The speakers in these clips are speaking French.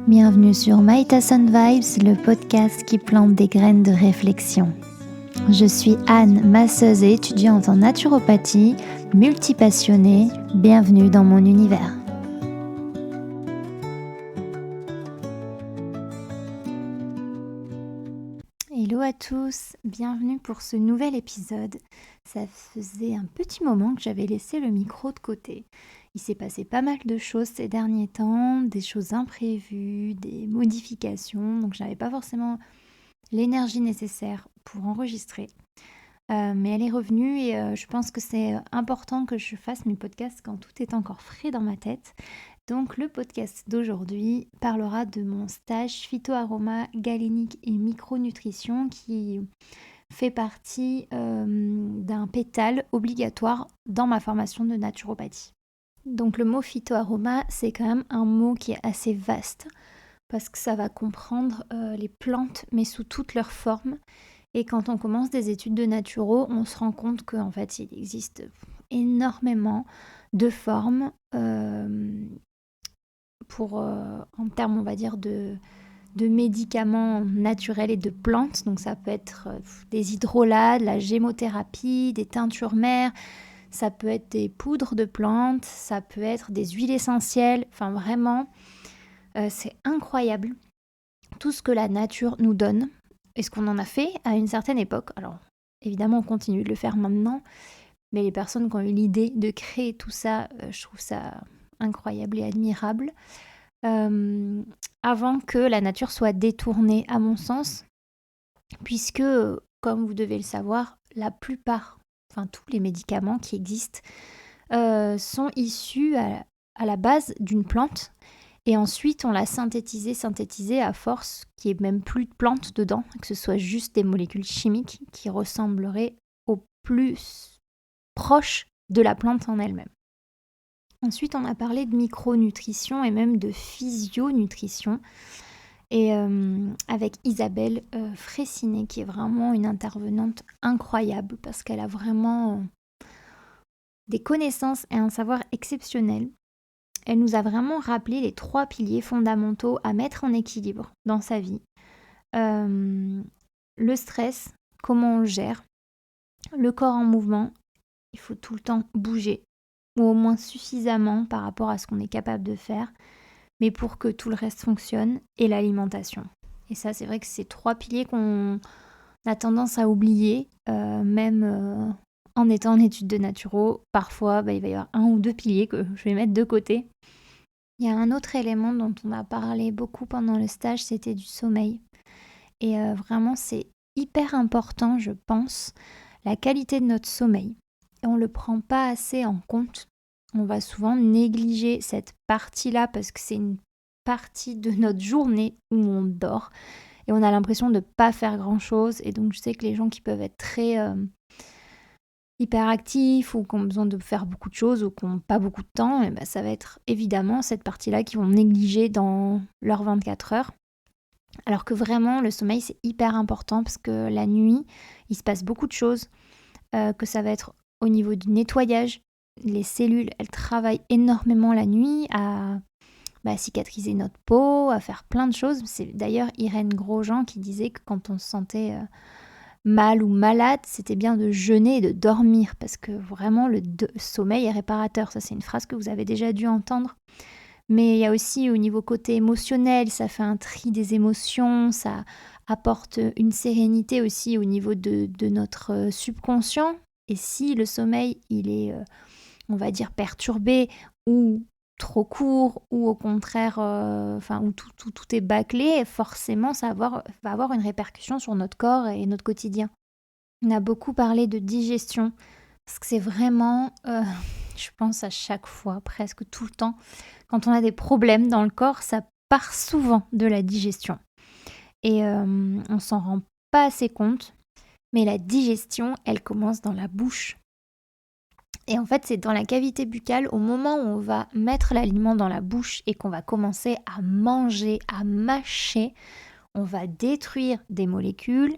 Bienvenue sur My Tasson Vibes, le podcast qui plante des graines de réflexion. Je suis Anne, masseuse et étudiante en naturopathie, multipassionnée. Bienvenue dans mon univers. Hello à tous, bienvenue pour ce nouvel épisode. Ça faisait un petit moment que j'avais laissé le micro de côté. Il s'est passé pas mal de choses ces derniers temps, des choses imprévues, des modifications, donc je n'avais pas forcément l'énergie nécessaire pour enregistrer. Mais elle est revenue et je pense que c'est important que je fasse mes podcasts quand tout est encore frais dans ma tête. Donc le podcast d'aujourd'hui parlera de mon stage phytoaroma, galénique et micronutrition qui fait partie d'un pétale obligatoire dans ma formation de naturopathie. Donc le mot phytoaroma, c'est quand même un mot qui est assez vaste parce que ça va comprendre les plantes mais sous toutes leurs formes. Et quand on commence des études de naturo, on se rend compte qu'en fait il existe énormément de formes en termes on va dire de médicaments naturels et de plantes. Donc ça peut être des hydrolats, de la gémothérapie, des teintures mères, ça peut être des poudres de plantes, ça peut être des huiles essentielles, enfin vraiment c'est incroyable tout ce que la nature nous donne et ce qu'on en a fait à une certaine époque. Alors évidemment on continue de le faire maintenant, mais les personnes qui ont eu l'idée de créer tout ça, je trouve ça incroyable et admirable. Avant que la nature soit détournée à mon sens, puisque comme vous devez le savoir, la plupart, enfin tous les médicaments qui existent sont issus à la base d'une plante et ensuite on l'a synthétisé à force qu'il n'y ait même plus de plantes dedans, que ce soit juste des molécules chimiques qui ressembleraient au plus proche de la plante en elle-même. Ensuite, on a parlé de micronutrition et même de physionutrition. Et avec Isabelle Fraissinet, qui est vraiment une intervenante incroyable parce qu'elle a vraiment des connaissances et un savoir exceptionnel. Elle nous a vraiment rappelé les 3 piliers fondamentaux à mettre en équilibre dans sa vie. Le stress, comment on le gère, le corps en mouvement, il faut tout le temps bouger, ou au moins suffisamment par rapport à ce qu'on est capable de faire, mais pour que tout le reste fonctionne, et l'alimentation. Et ça, c'est vrai que c'est 3 piliers qu'on a tendance à oublier, même en étant en études de naturo. Parfois, il va y avoir 1 ou 2 piliers que je vais mettre de côté. Il y a un autre élément dont on a parlé beaucoup pendant le stage, c'était du sommeil. Et vraiment, c'est hyper important, je pense, la qualité de notre sommeil. Et on ne le prend pas assez en compte. On va souvent négliger cette partie-là parce que c'est une partie de notre journée où on dort. Et on a l'impression de ne pas faire grand-chose. Et donc, je sais que les gens qui peuvent être très hyperactifs ou qui ont besoin de faire beaucoup de choses ou qui n'ont pas beaucoup de temps, et ça va être évidemment cette partie-là qu'ils vont négliger dans leurs 24 heures. Alors que vraiment, le sommeil, c'est hyper important parce que la nuit, il se passe beaucoup de choses, que ça va être au niveau du nettoyage. Les cellules, elles travaillent énormément la nuit à cicatriser notre peau, à faire plein de choses. C'est d'ailleurs Irène Grosjean qui disait que quand on se sentait mal ou malade, c'était bien de jeûner et de dormir parce que vraiment le sommeil est réparateur. Ça, c'est une phrase que vous avez déjà dû entendre. Mais il y a aussi au niveau côté émotionnel, ça fait un tri des émotions, ça apporte une sérénité aussi au niveau de notre subconscient. Et si le sommeil, il est, on va dire, perturbé ou trop court, ou au contraire, où tout est bâclé, forcément, ça va avoir une répercussion sur notre corps et notre quotidien. On a beaucoup parlé de digestion, parce que c'est vraiment, je pense à chaque fois, presque tout le temps, quand on a des problèmes dans le corps, ça part souvent de la digestion. Et on s'en rend pas assez compte, mais la digestion, elle commence dans la bouche. Et en fait, c'est dans la cavité buccale, au moment où on va mettre l'aliment dans la bouche et qu'on va commencer à manger, à mâcher, on va détruire des molécules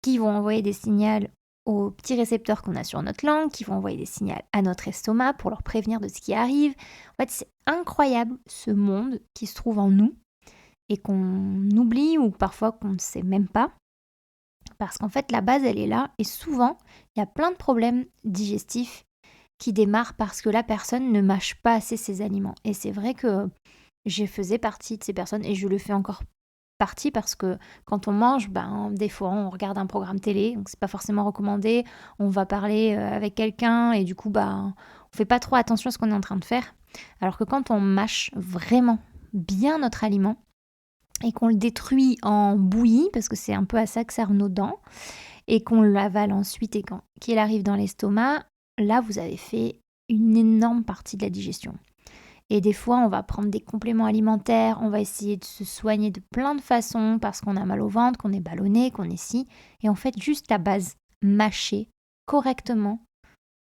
qui vont envoyer des signaux aux petits récepteurs qu'on a sur notre langue, qui vont envoyer des signaux à notre estomac pour leur prévenir de ce qui arrive. En fait, c'est incroyable ce monde qui se trouve en nous. et qu'on oublie ou parfois qu'on ne sait même pas. Parce qu'en fait, la base, elle est là. Et souvent, il y a plein de problèmes digestifs qui démarrent parce que la personne ne mâche pas assez ses aliments. Et c'est vrai que je faisais partie de ces personnes et je le fais encore partie parce que quand on mange, des fois on regarde un programme télé, donc c'est pas forcément recommandé, on va parler avec quelqu'un et du coup on fait pas trop attention à ce qu'on est en train de faire. Alors que quand on mâche vraiment bien notre aliment et qu'on le détruit en bouillie, parce que c'est un peu à ça que servent nos dents, et qu'on l'avale ensuite et qu'il arrive dans l'estomac, là vous avez fait une énorme partie de la digestion. Et des fois, on va prendre des compléments alimentaires, on va essayer de se soigner de plein de façons parce qu'on a mal au ventre, qu'on est ballonné, qu'on est ci. Et en fait, juste la base, mâcher correctement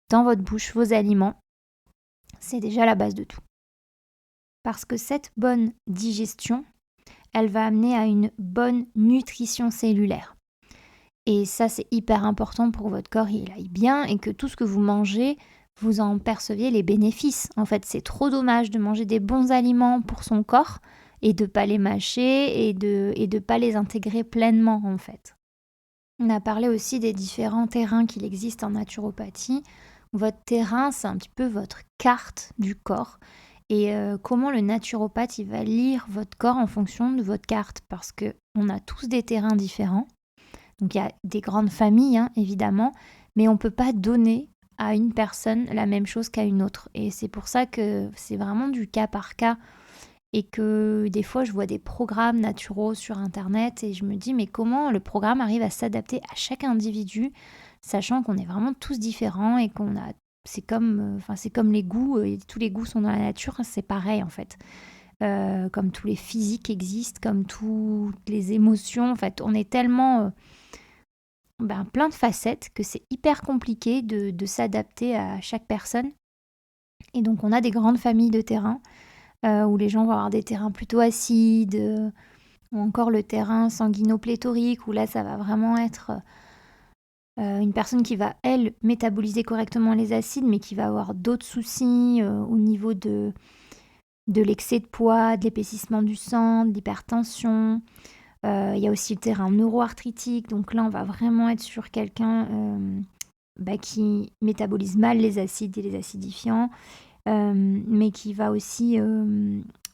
dans votre bouche vos aliments, c'est déjà la base de tout. Parce que cette bonne digestion, elle va amener à une bonne nutrition cellulaire. Et ça, c'est hyper important pour que votre corps il aille bien et que tout ce que vous mangez, vous en perceviez les bénéfices. En fait, c'est trop dommage de manger des bons aliments pour son corps et de ne pas les mâcher et de pas les intégrer pleinement, en fait. On a parlé aussi des différents terrains qu'il existe en naturopathie. Votre terrain, c'est un petit peu votre carte du corps. Et comment le naturopathe, il va lire votre corps en fonction de votre carte. Parce qu'on a tous des terrains différents. Donc il y a des grandes familles, évidemment, mais on ne peut pas donner à une personne la même chose qu'à une autre. Et c'est pour ça que c'est vraiment du cas par cas. Et que des fois, je vois des programmes naturaux sur Internet et je me dis, mais comment le programme arrive à s'adapter à chaque individu, sachant qu'on est vraiment tous différents et qu'on a... C'est comme les goûts, et tous les goûts sont dans la nature, c'est pareil en fait. Comme tous les physiques existent, comme toutes les émotions, en fait, on est tellement... plein de facettes que c'est hyper compliqué de s'adapter à chaque personne. Et donc on a des grandes familles de terrains où les gens vont avoir des terrains plutôt acides ou encore le terrain sanguinopléthorique où là ça va vraiment être une personne qui va, elle, métaboliser correctement les acides mais qui va avoir d'autres soucis au niveau de l'excès de poids, de l'épaississement du sang, de l'hypertension. Il y a aussi le terrain neuroarthritique, donc là on va vraiment être sur quelqu'un qui métabolise mal les acides et les acidifiants, mais qui va aussi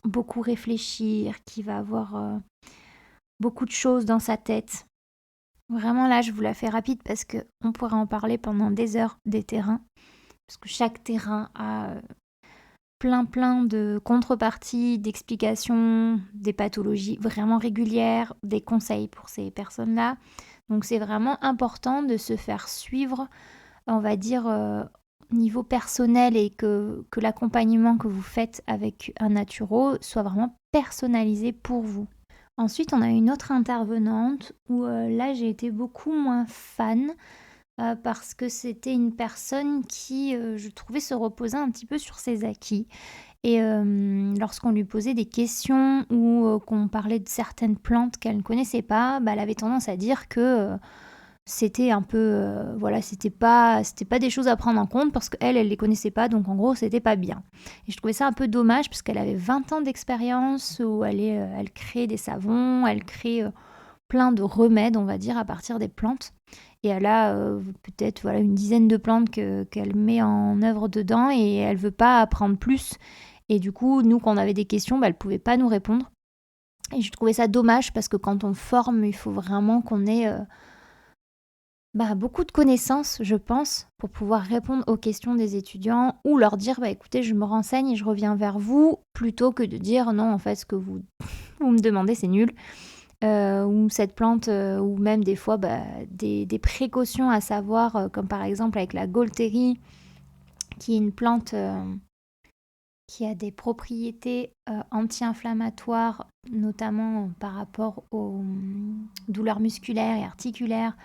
beaucoup réfléchir, qui va avoir beaucoup de choses dans sa tête. Vraiment là je vous la fais rapide parce qu'on pourrait en parler pendant des heures des terrains, parce que chaque terrain a plein de contreparties, d'explications, des pathologies vraiment régulières, des conseils pour ces personnes-là. Donc c'est vraiment important de se faire suivre, on va dire, au niveau personnel et que l'accompagnement que vous faites avec un naturo soit vraiment personnalisé pour vous. Ensuite, on a une autre intervenante où là j'ai été beaucoup moins fan parce que c'était une personne qui, je trouvais, se reposait un petit peu sur ses acquis. Et lorsqu'on lui posait des questions ou qu'on parlait de certaines plantes qu'elle ne connaissait pas, elle avait tendance à dire que c'était un peu... c'était pas des choses à prendre en compte parce qu'elle, elle les connaissait pas, donc en gros, c'était pas bien. Et je trouvais ça un peu dommage parce qu'elle avait 20 ans d'expérience où elle crée des savons, elle crée plein de remèdes, on va dire, à partir des plantes. Et elle a peut-être une dizaine de plantes qu'elle met en œuvre dedans et elle veut pas apprendre plus. Et du coup, nous, quand on avait des questions, elle ne pouvait pas nous répondre. Et je trouvais ça dommage parce que quand on forme, il faut vraiment qu'on ait beaucoup de connaissances, je pense, pour pouvoir répondre aux questions des étudiants ou leur dire, écoutez, je me renseigne et je reviens vers vous, plutôt que de dire, non, en fait, ce que vous me demandez, c'est nul. Ou cette plante, ou même des fois des précautions à savoir, comme par exemple avec la Gaultérie, qui est une plante qui a des propriétés anti-inflammatoires, notamment par rapport aux douleurs musculaires et articulaires,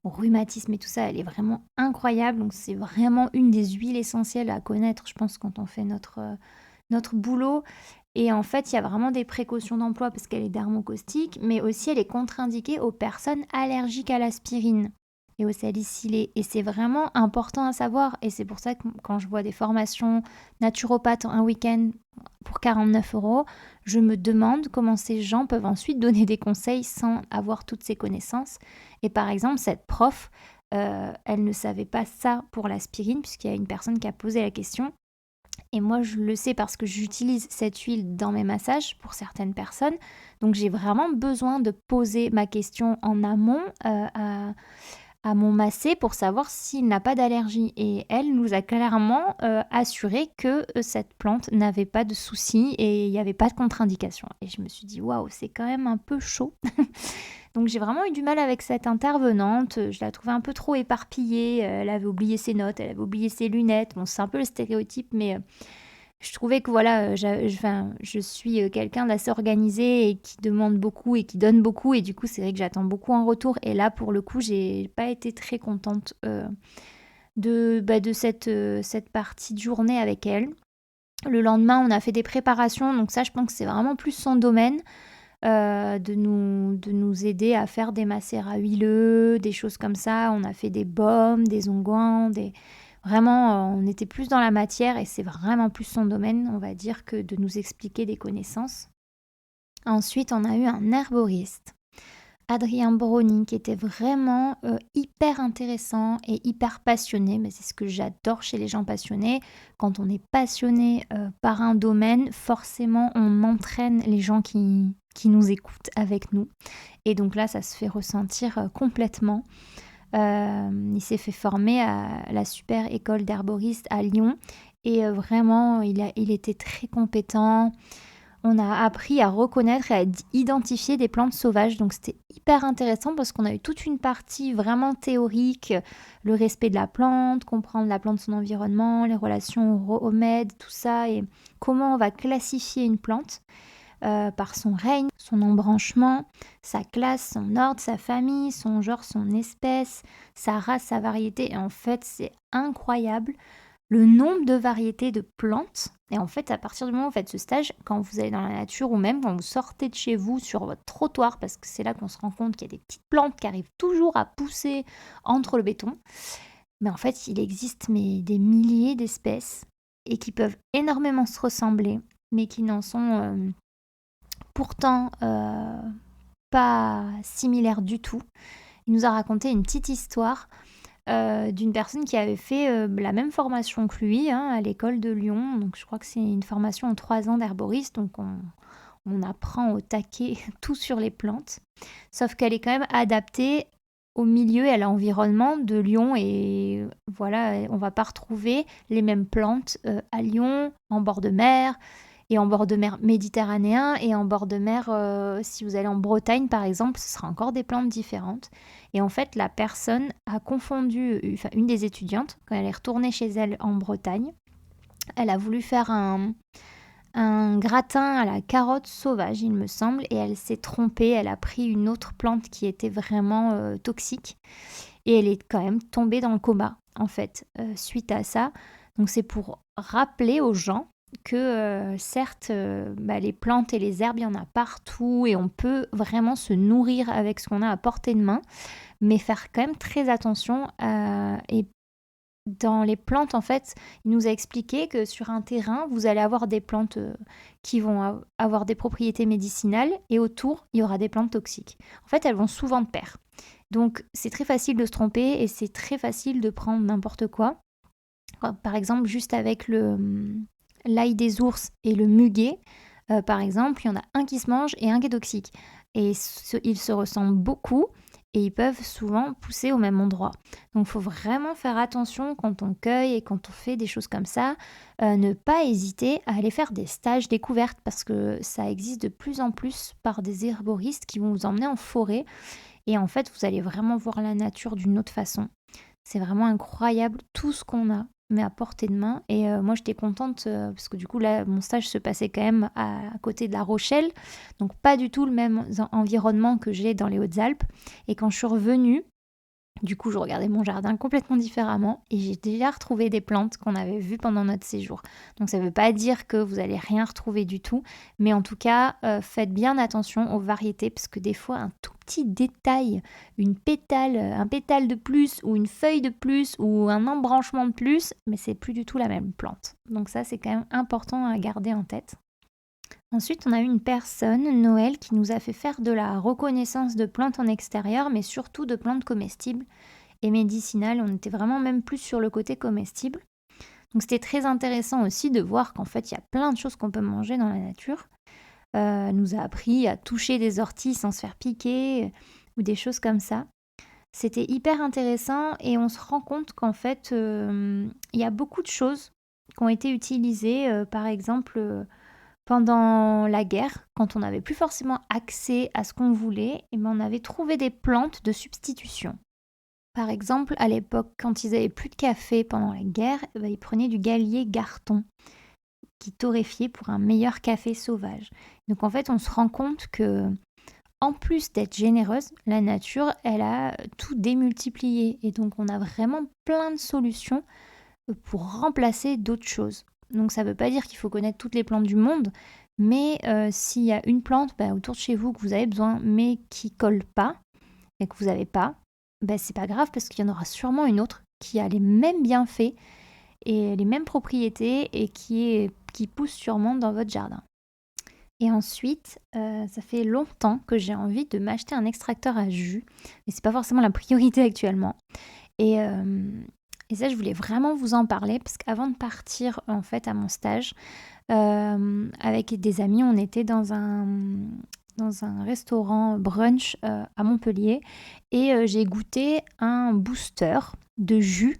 au rhumatisme et tout ça. Elle est vraiment incroyable, donc c'est vraiment une des huiles essentielles à connaître, je pense, quand on fait notre boulot. Et en fait, il y a vraiment des précautions d'emploi parce qu'elle est dermocaustique, mais aussi elle est contre-indiquée aux personnes allergiques à l'aspirine. et au salicylé. Et c'est vraiment important à savoir. Et c'est pour ça que quand je vois des formations naturopathes en un week-end pour 49 €, je me demande comment ces gens peuvent ensuite donner des conseils sans avoir toutes ces connaissances. Et par exemple, cette prof, elle ne savait pas ça pour l'aspirine, puisqu'il y a une personne qui a posé la question. Et moi, je le sais parce que j'utilise cette huile dans mes massages pour certaines personnes. Donc, j'ai vraiment besoin de poser ma question en amont à mon massé pour savoir s'il n'a pas d'allergie. Et elle nous a clairement assuré que cette plante n'avait pas de soucis et il n'y avait pas de contre-indication. Et je me suis dit, waouh, c'est quand même un peu chaud. Donc j'ai vraiment eu du mal avec cette intervenante. Je la trouvais un peu trop éparpillée. Elle avait oublié ses notes, elle avait oublié ses lunettes. Bon, c'est un peu le stéréotype, mais je trouvais que voilà, je suis quelqu'un d'assez organisé et qui demande beaucoup et qui donne beaucoup. Et du coup, c'est vrai que j'attends beaucoup en retour. Et là, pour le coup, j'ai pas été très contente de cette partie de journée avec elle. Le lendemain, on a fait des préparations. Donc ça, je pense que c'est vraiment plus son domaine. De nous aider à faire des macérats huileux, des choses comme ça. On a fait des baumes, des onguents, vraiment, on était plus dans la matière et c'est vraiment plus son domaine, on va dire, que de nous expliquer des connaissances. Ensuite, on a eu un herboriste, Adrien Brony, qui était vraiment hyper intéressant et hyper passionné. Mais c'est ce que j'adore chez les gens passionnés. Quand on est passionné par un domaine, forcément, on entraîne les gens qui nous écoutent avec nous. Et donc là, ça se fait ressentir complètement. Il s'est fait former à la super école d'herboriste à Lyon. Et vraiment, il était très compétent. On a appris à reconnaître et à identifier des plantes sauvages. Donc c'était hyper intéressant parce qu'on a eu toute une partie vraiment théorique, le respect de la plante, comprendre la plante, son environnement, les relations au remède, tout ça, et comment on va classifier une plante par son règne, son embranchement, sa classe, son ordre, sa famille, son genre, son espèce, sa race, sa variété. Et en fait, c'est incroyable le nombre de variétés de plantes. Et en fait, à partir du moment où vous faites ce stage, quand vous allez dans la nature ou même quand vous sortez de chez vous sur votre trottoir, parce que c'est là qu'on se rend compte qu'il y a des petites plantes qui arrivent toujours à pousser entre le béton, mais en fait, il existe des milliers d'espèces et qui peuvent énormément se ressembler, mais qui n'en sont pourtant pas similaires du tout. Il nous a raconté une petite histoire d'une personne qui avait fait la même formation que lui à l'école de Lyon. Donc je crois que c'est une formation en 3 ans d'herboriste. Donc on apprend au taquet tout sur les plantes. Sauf qu'elle est quand même adaptée au milieu et à l'environnement de Lyon. Et voilà, on va pas retrouver les mêmes plantes à Lyon, en bord de mer, et en bord de mer méditerranéen, et en bord de mer, si vous allez en Bretagne par exemple, ce sera encore des plantes différentes. Et en fait, la personne a confondu, enfin une des étudiantes, quand elle est retournée chez elle en Bretagne, elle a voulu faire un gratin à la carotte sauvage, il me semble, et elle s'est trompée, elle a pris une autre plante qui était vraiment toxique, et elle est quand même tombée dans le coma, en fait, suite à ça. Donc c'est pour rappeler aux gens que certes, les plantes et les herbes, il y en a partout, et on peut vraiment se nourrir avec ce qu'on a à portée de main, mais faire quand même très attention. Et dans les plantes, en fait, il nous a expliqué que sur un terrain, vous allez avoir des plantes qui vont avoir des propriétés médicinales, et autour, il y aura des plantes toxiques. En fait, elles vont souvent de pair. Donc, c'est très facile de se tromper et c'est très facile de prendre n'importe quoi. Par exemple, juste avec l'ail des ours et le muguet, par exemple, il y en a un qui se mange et un qui est toxique. Et ils se ressemblent beaucoup et ils peuvent souvent pousser au même endroit. Donc il faut vraiment faire attention quand on cueille et quand on fait des choses comme ça. Ne pas hésiter à aller faire des stages découvertes, parce que ça existe de plus en plus par des herboristes qui vont vous emmener en forêt. Et en fait, vous allez vraiment voir la nature d'une autre façon. C'est vraiment incroyable tout ce qu'on a, mais à portée de main. Et moi, j'étais contente parce que du coup, là, mon stage se passait quand même à côté de La Rochelle. Donc, pas du tout le même environnement que j'ai dans les Hautes-Alpes. Et quand je suis revenue, Du coup, je regardais mon jardin complètement différemment et j'ai déjà retrouvé des plantes qu'on avait vues pendant notre séjour. Donc ça ne veut pas dire que vous allez rien retrouver du tout, mais en tout cas, faites bien attention aux variétés parce que des fois, un tout petit détail, une pétale, un pétale de plus ou une feuille de plus ou un embranchement de plus, mais c'est plus du tout la même plante. Donc ça, c'est quand même important à garder en tête. Ensuite, on a eu une personne, Noël, qui nous a fait faire de la reconnaissance de plantes en extérieur, mais surtout de plantes comestibles et médicinales. On était vraiment même plus sur le côté comestible. Donc c'était très intéressant aussi de voir qu'en fait, il y a plein de choses qu'on peut manger dans la nature. Elle nous a appris à toucher des orties sans se faire piquer ou des choses comme ça. C'était hyper intéressant et on se rend compte qu'en fait, il y a beaucoup de choses qui ont été utilisées, par exemple, pendant la guerre, quand on n'avait plus forcément accès à ce qu'on voulait, et ben on avait trouvé des plantes de substitution. Par exemple, à l'époque, quand ils avaient plus de café pendant la guerre, eh ben, ils prenaient du gallier garton qui torréfiait pour un meilleur café sauvage. Donc en fait, on se rend compte que, en plus d'être généreuse, la nature, elle a tout démultiplié. Et donc on a vraiment plein de solutions pour remplacer d'autres choses. Donc ça ne veut pas dire qu'il faut connaître toutes les plantes du monde, mais s'il y a une plante autour de chez vous que vous avez besoin, mais qui colle pas et que vous n'avez pas, c'est pas grave parce qu'il y en aura sûrement une autre qui a les mêmes bienfaits et les mêmes propriétés et qui pousse sûrement dans votre jardin. Et ensuite, ça fait longtemps que j'ai envie de m'acheter un extracteur à jus, mais c'est pas forcément la priorité actuellement. Et, et ça, je voulais vraiment vous en parler parce qu'avant de partir en fait à mon stage, avec des amis, on était dans un restaurant brunch à Montpellier et j'ai goûté un booster de jus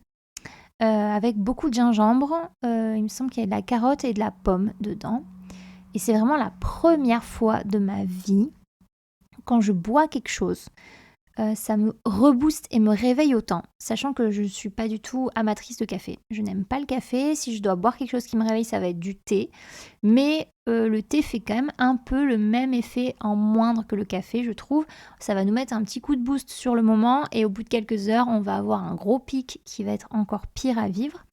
avec beaucoup de gingembre. Il me semble qu'il y a de la carotte et de la pomme dedans. Et c'est vraiment la première fois de ma vie quand je bois quelque chose. Ça me rebooste et me réveille autant, sachant que je ne suis pas du tout amatrice de café. Je n'aime pas le café. Si je dois boire quelque chose qui me réveille, ça va être du thé. Mais le thé fait quand même un peu le même effet en moindre que le café, je trouve. Ça va nous mettre un petit coup de boost sur le moment et au bout de quelques heures, on va avoir un gros pic qui va être encore pire à vivre.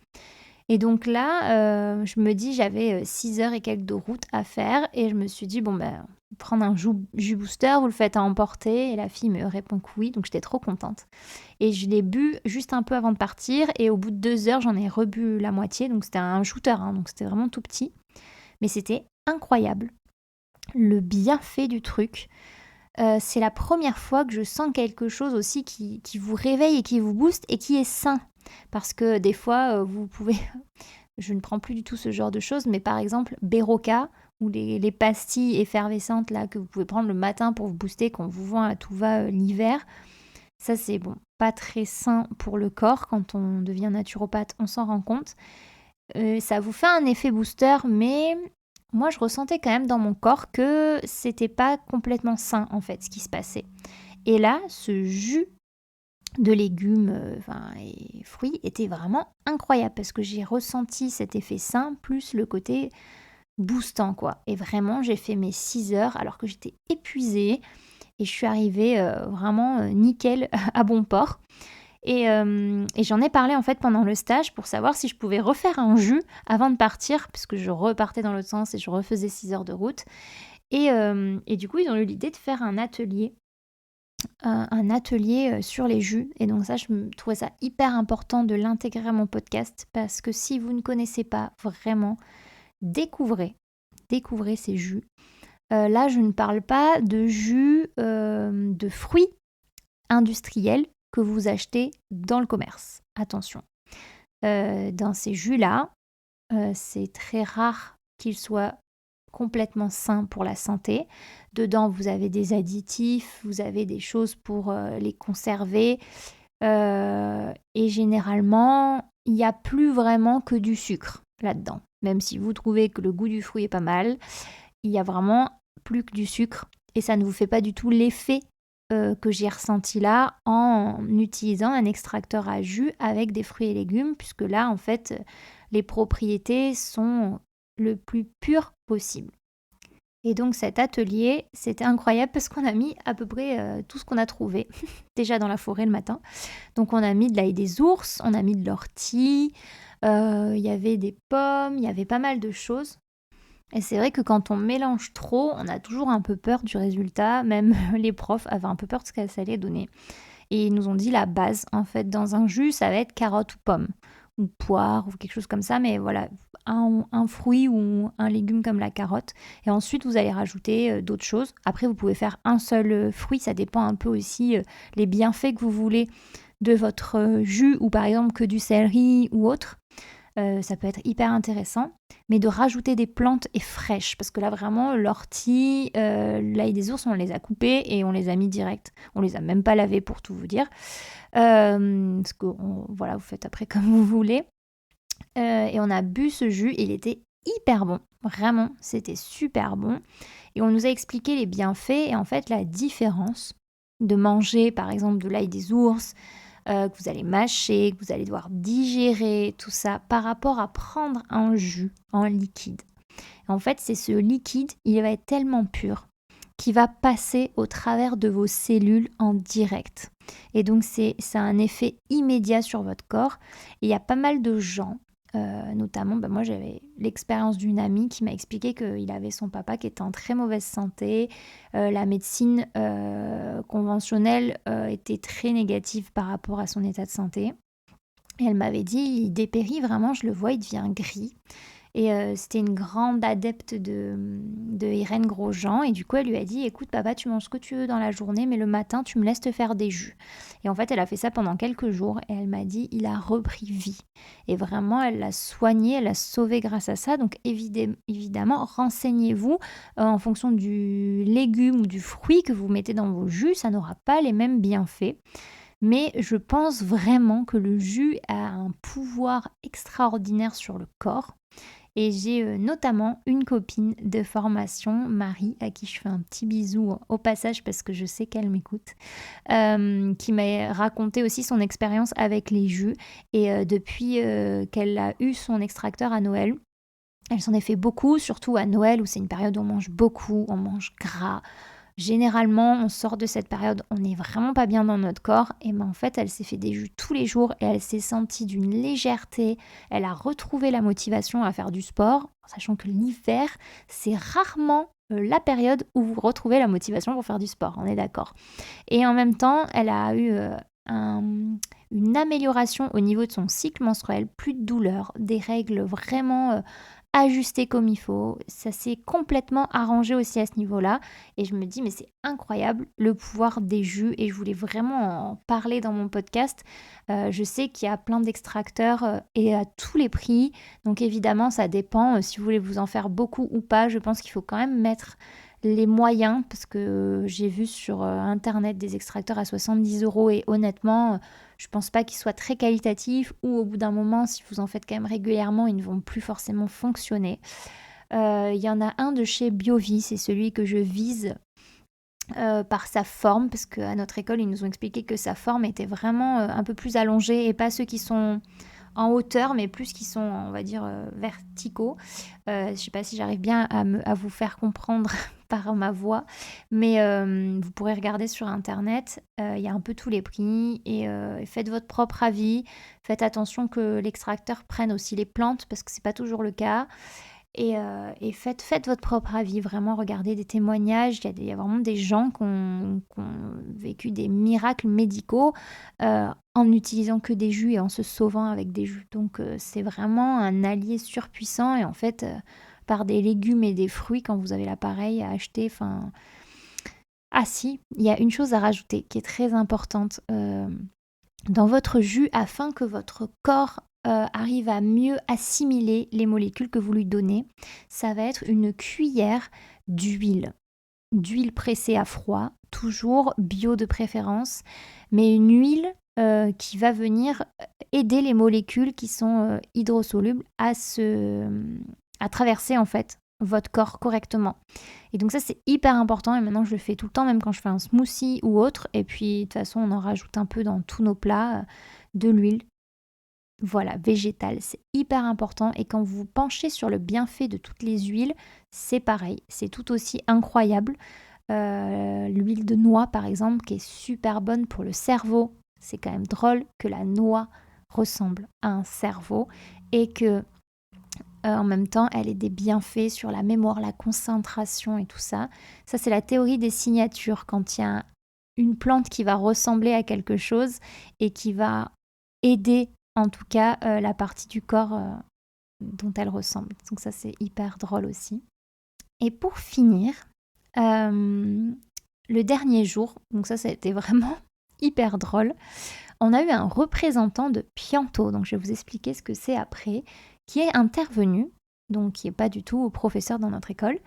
Et donc là, je me dis, j'avais 6 heures et quelques de route à faire et je me suis dit, prendre un jus booster, vous le faites à emporter. Et la fille me répond que oui, donc j'étais trop contente. Et je l'ai bu juste un peu avant de partir et au bout de 2 heures, j'en ai rebu la moitié. Donc c'était un shooter, donc c'était vraiment tout petit. Mais c'était incroyable, le bienfait du truc. C'est la première fois que je sens quelque chose aussi qui vous réveille et qui vous booste et qui est sain. Parce que des fois, vous pouvez... Je ne prends plus du tout ce genre de choses, mais par exemple, Berocca ou les pastilles effervescentes là que vous pouvez prendre le matin pour vous booster quand vous vend à tout va l'hiver. Ça, c'est pas très sain pour le corps. Quand on devient naturopathe, on s'en rend compte. Ça vous fait un effet booster, mais moi, je ressentais quand même dans mon corps que c'était pas complètement sain en fait ce qui se passait. Et là, ce jus de légumes et fruits était vraiment incroyable parce que j'ai ressenti cet effet sain plus le côté boostant quoi. Et vraiment j'ai fait mes 6 heures alors que j'étais épuisée et je suis arrivée vraiment nickel à bon port. Et j'en ai parlé en fait pendant le stage pour savoir si je pouvais refaire un jus avant de partir puisque je repartais dans l'autre sens et je refaisais 6 heures de route. Et du coup ils ont eu l'idée de faire un atelier sur les jus. Et donc ça, je trouvais ça hyper important de l'intégrer à mon podcast parce que si vous ne connaissez pas vraiment, découvrez ces jus. Là, je ne parle pas de jus de fruits industriels que vous achetez dans le commerce. Attention. Dans ces jus-là, c'est très rare qu'ils soient complètement sain pour la santé. Dedans, vous avez des additifs, vous avez des choses pour les conserver. Et généralement, il n'y a plus vraiment que du sucre là-dedans. Même si vous trouvez que le goût du fruit est pas mal, il y a vraiment plus que du sucre. Et ça ne vous fait pas du tout l'effet que j'ai ressenti là en utilisant un extracteur à jus avec des fruits et légumes, puisque là, en fait, les propriétés sont le plus pur possible. Et donc cet atelier, c'était incroyable parce qu'on a mis à peu près, tout ce qu'on a trouvé déjà dans la forêt le matin. Donc on a mis de l'ail des ours, on a mis de l'ortie, il y avait des pommes, il y avait pas mal de choses. Et c'est vrai que quand on mélange trop, on a toujours un peu peur du résultat, même les profs avaient un peu peur de ce que ça allait donner. Et ils nous ont dit la base, en fait, dans un jus, ça va être carotte ou pomme, ou poire, ou quelque chose comme ça, mais voilà, un fruit ou un légume comme la carotte. Et ensuite, vous allez rajouter d'autres choses. Après, vous pouvez faire un seul fruit, ça dépend un peu aussi les bienfaits que vous voulez de votre jus, ou par exemple que du céleri ou autre. Ça peut être hyper intéressant, mais de rajouter des plantes et fraîches, parce que là vraiment l'ortie, l'ail des ours, on les a coupés et on les a mis direct. On les a même pas lavés pour tout vous dire, parce que voilà, vous faites après comme vous voulez. Et on a bu ce jus et il était hyper bon, vraiment, c'était super bon. Et on nous a expliqué les bienfaits et en fait la différence de manger par exemple de l'ail des ours, que vous allez mâcher, que vous allez devoir digérer, tout ça, par rapport à prendre un jus en liquide. En fait, c'est ce liquide, il va être tellement pur qu'il va passer au travers de vos cellules en direct. Et donc, ça a un effet immédiat sur votre corps. Et il y a pas mal de gens, notamment, moi j'avais l'expérience d'une amie qui m'a expliqué qu'il avait son papa qui était en très mauvaise santé. La médecine conventionnelle était très négative par rapport à son état de santé. Et elle m'avait dit, il dépérit vraiment, je le vois, il devient gris. Et c'était une grande adepte de Irène Grosjean. Et du coup, elle lui a dit, écoute, papa, tu manges ce que tu veux dans la journée, mais le matin, tu me laisses te faire des jus. Et en fait, elle a fait ça pendant quelques jours. Et elle m'a dit, il a repris vie. Et vraiment, elle l'a soigné, elle l'a sauvé grâce à ça. Donc évidemment, renseignez-vous en fonction du légume ou du fruit que vous mettez dans vos jus. Ça n'aura pas les mêmes bienfaits. Mais je pense vraiment que le jus a un pouvoir extraordinaire sur le corps. Et j'ai notamment une copine de formation, Marie, à qui je fais un petit bisou au passage parce que je sais qu'elle m'écoute, qui m'a raconté aussi son expérience avec les jus. Et depuis qu'elle a eu son extracteur à Noël, elle s'en est fait beaucoup, surtout à Noël où c'est une période où on mange beaucoup, on mange gras. Généralement, on sort de cette période, on n'est vraiment pas bien dans notre corps. Et en fait, elle s'est fait des jus tous les jours et elle s'est sentie d'une légèreté. Elle a retrouvé la motivation à faire du sport, sachant que l'hiver, c'est rarement la période où vous retrouvez la motivation pour faire du sport, on est d'accord. Et en même temps, elle a eu une amélioration au niveau de son cycle menstruel, plus de douleur, des règles vraiment ajustées comme il faut. Ça s'est complètement arrangé aussi à ce niveau-là. Et je me dis, mais c'est incroyable le pouvoir des jus. Et je voulais vraiment en parler dans mon podcast. Je sais qu'il y a plein d'extracteurs et à tous les prix. Donc évidemment, ça dépend si vous voulez vous en faire beaucoup ou pas. Je pense qu'il faut quand même mettre les moyens, parce que j'ai vu sur internet des extracteurs à 70 € et honnêtement, je pense pas qu'ils soient très qualitatifs ou au bout d'un moment, si vous en faites quand même régulièrement, ils ne vont plus forcément fonctionner. Il y en a un de chez Biovie, c'est celui que je vise par sa forme, parce qu'à notre école, ils nous ont expliqué que sa forme était vraiment un peu plus allongée et pas ceux qui sont en hauteur, mais plus qui sont, on va dire, verticaux. Je ne sais pas si j'arrive bien à vous faire comprendre par ma voix, mais vous pourrez regarder sur Internet. Il y a un peu tous les prix et faites votre propre avis. Faites attention que l'extracteur prenne aussi les plantes parce que c'est pas toujours le cas. Et faites votre propre avis, vraiment regardez des témoignages, il y a vraiment des gens qui ont vécu des miracles médicaux en n'utilisant que des jus et en se sauvant avec des jus. Donc c'est vraiment un allié surpuissant et en fait par des légumes et des fruits quand vous avez l'appareil à acheter. Enfin, ah si, il y a une chose à rajouter qui est très importante dans votre jus afin que votre corps arrive à mieux assimiler les molécules que vous lui donnez. Ça va être une cuillère d'huile pressée à froid, toujours bio de préférence, mais une huile qui va venir aider les molécules qui sont hydrosolubles à traverser en fait votre corps correctement. Et donc ça c'est hyper important et maintenant je le fais tout le temps même quand je fais un smoothie ou autre et puis de toute façon on en rajoute un peu dans tous nos plats de l'huile. Voilà, végétale, c'est hyper important et quand vous vous penchez sur le bienfait de toutes les huiles, c'est pareil, c'est tout aussi incroyable. L'huile de noix par exemple qui est super bonne pour le cerveau. C'est quand même drôle que la noix ressemble à un cerveau et que en même temps elle ait des bienfaits sur la mémoire, la concentration et tout ça. Ça c'est la théorie des signatures quand il y a une plante qui va ressembler à quelque chose et qui va aider en tout cas la partie du corps dont elle ressemble. Donc ça c'est hyper drôle aussi. Et pour finir, le dernier jour, donc ça a été vraiment hyper drôle, on a eu un représentant de Pianto, donc je vais vous expliquer ce que c'est après, qui est intervenu, donc qui n'est pas du tout professeur dans notre école,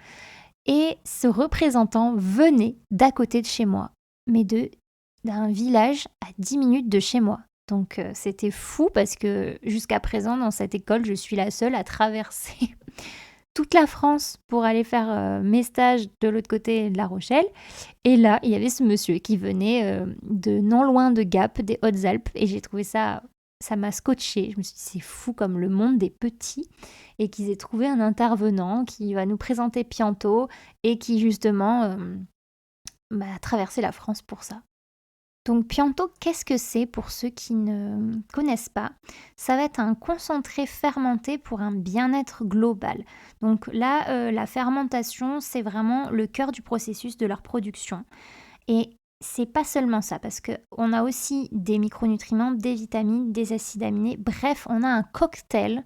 et ce représentant venait d'à côté de chez moi, mais d'un village à 10 minutes de chez moi. Donc c'était fou parce que jusqu'à présent dans cette école, je suis la seule à traverser toute la France pour aller faire mes stages de l'autre côté de La Rochelle. Et là, il y avait ce monsieur qui venait de non loin de Gap, des Hautes-Alpes. Et j'ai trouvé ça m'a scotché. Je me suis dit, c'est fou comme le monde des petits. Et qu'ils aient trouvé un intervenant qui va nous présenter Pianto et qui justement a traversé la France pour ça. Donc Pianto, qu'est-ce que c'est pour ceux qui ne connaissent pas? Ça va être un concentré fermenté pour un bien-être global. Donc là, la fermentation, c'est vraiment le cœur du processus de leur production. Et c'est pas seulement ça, parce qu'on a aussi des micronutriments, des vitamines, des acides aminés. Bref, on a un cocktail,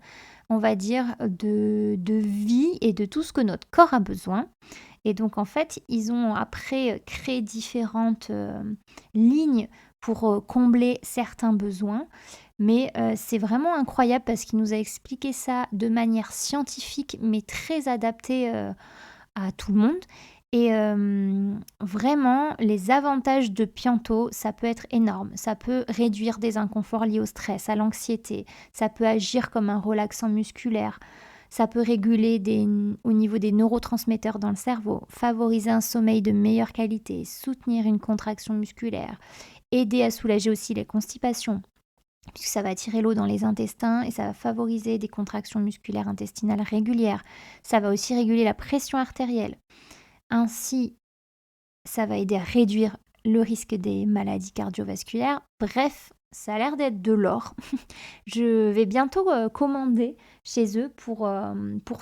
on va dire, de vie et de tout ce que notre corps a besoin. Et donc, en fait, ils ont après créé différentes lignes pour combler certains besoins. Mais c'est vraiment incroyable parce qu'il nous a expliqué ça de manière scientifique, mais très adaptée à tout le monde. Et vraiment, les avantages de Pianto, ça peut être énorme. Ça peut réduire des inconforts liés au stress, à l'anxiété. Ça peut agir comme un relaxant musculaire. Ça peut réguler au niveau des neurotransmetteurs dans le cerveau, favoriser un sommeil de meilleure qualité, soutenir une contraction musculaire, aider à soulager aussi les constipations, puisque ça va attirer l'eau dans les intestins et ça va favoriser des contractions musculaires intestinales régulières. Ça va aussi réguler la pression artérielle. Ainsi, ça va aider à réduire le risque des maladies cardiovasculaires. Bref, ça a l'air d'être de l'or. Je vais bientôt commander chez eux pour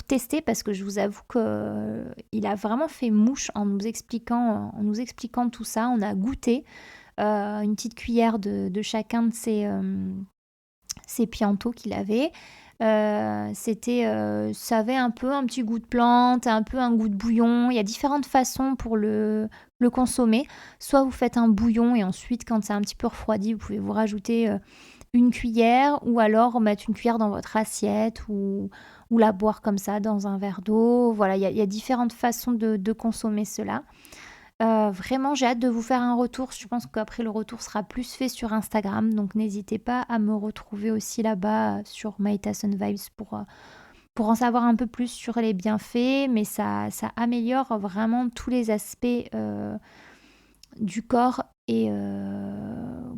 tester parce que je vous avoue qu'il a vraiment fait mouche en nous expliquant tout ça. On a goûté une petite cuillère de chacun de ces Pianto qu'il avait. Ça avait un peu un petit goût de plante, un peu un goût de bouillon. Il y a différentes façons pour le consommer. Soit vous faites un bouillon et ensuite, quand c'est un petit peu refroidi, vous pouvez vous rajouter une cuillère ou alors mettre une cuillère dans votre assiette ou la boire comme ça dans un verre d'eau. Voilà, il y a différentes façons de consommer cela. Vraiment, j'ai hâte de vous faire un retour. Je pense qu'après, le retour sera plus fait sur Instagram. Donc, n'hésitez pas à me retrouver aussi là-bas sur Meditason Vibes pour en savoir un peu plus sur les bienfaits. Mais ça améliore vraiment tous les aspects du corps et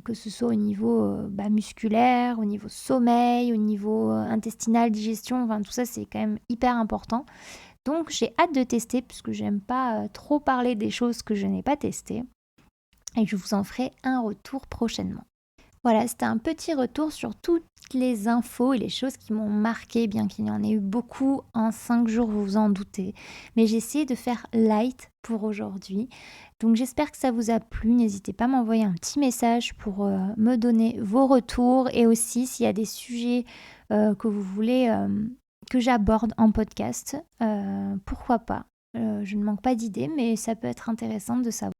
que ce soit au niveau musculaire, au niveau sommeil, au niveau intestinal, digestion. Enfin, tout ça, c'est quand même hyper important. Donc j'ai hâte de tester puisque j'aime pas trop parler des choses que je n'ai pas testées. Et je vous en ferai un retour prochainement. Voilà, c'était un petit retour sur toutes les infos et les choses qui m'ont marqué, bien qu'il y en ait eu beaucoup en 5 jours, vous vous en doutez. Mais j'ai essayé de faire light pour aujourd'hui. Donc j'espère que ça vous a plu. N'hésitez pas à m'envoyer un petit message pour me donner vos retours et aussi s'il y a des sujets que vous voulez que j'aborde en podcast. Pourquoi pas. Je ne manque pas d'idées, mais ça peut être intéressant de savoir.